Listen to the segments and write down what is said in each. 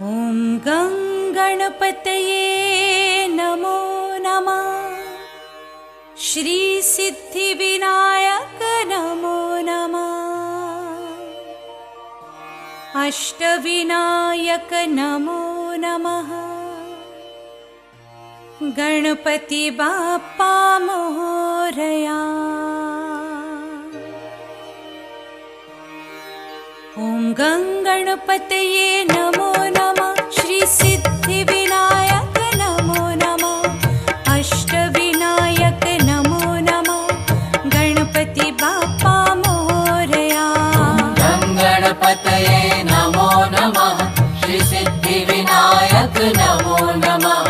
ॐ गं गणपतये नमो नमः। श्री सिद्धिविनायक नमो नमः। अष्टविनायक नमो नमः। गणपति बाप्पा मोरया। ॐ गं गणपतये नमो नमः। श्री सिद्धिविनायक नमो नमः। अष्टविनायक नमो नमः। गणपति बाप्पा मोरया। गं गणपतये नमो नमः। श्री सिद्धिविनायक नमो नमः।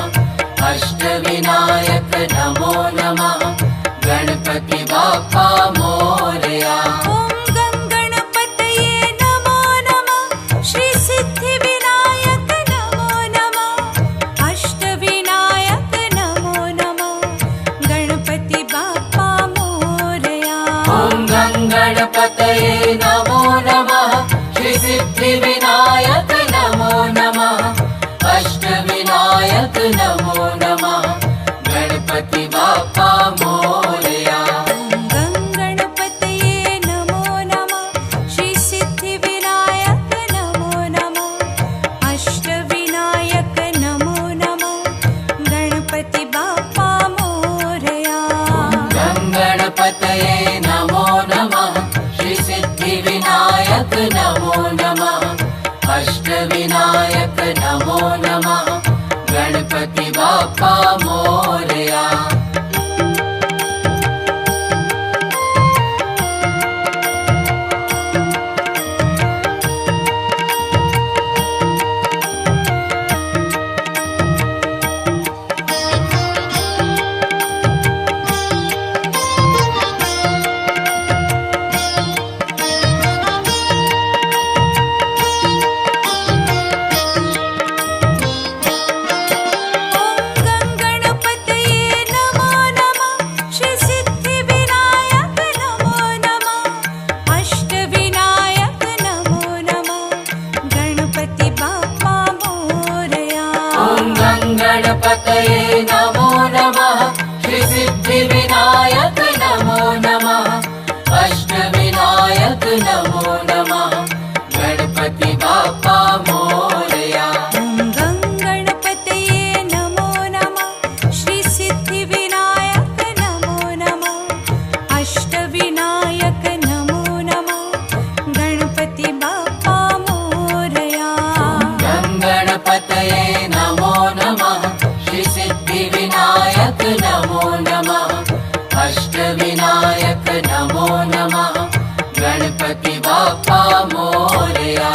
अष्टविनायक नमो नमः। गणपति बाप्पा मोरया। गणपतये नमो नमः। श्री सिद्धिविनायक नमो नमः। अष्टविनायक नमो नमः। गणपति बाप्पा मोरया। गं गणपतये नमो नमः। श्री सिद्धिविनायक नमो नमः। अष्टविनायक नमो नमः। गणपति बाप्पा मोरया। गं गणपतये नमो नमः। श्री सिद्धिविनायक नमो नमः। अष्टविनायक नमो नमः। गणपति बाप्पा मोरया। गणपतये नमो नमः। श्री सिद्धिविनायक नमो नमः। अष्टविनायक नमो नमः। गणपति बाप्पा मोरया। गं गणपतये नमो नमः। श्री सिद्धिविनायक नमो नमः। अष्टविनायक नमो नमः। गणपति बाप्पा मोरया। गं गणपतये नमो नमः। श्री सिद्धिविनायक नमो नमः। अष्टविनायक नमो नमः। गणपति बाप्पा मोरया।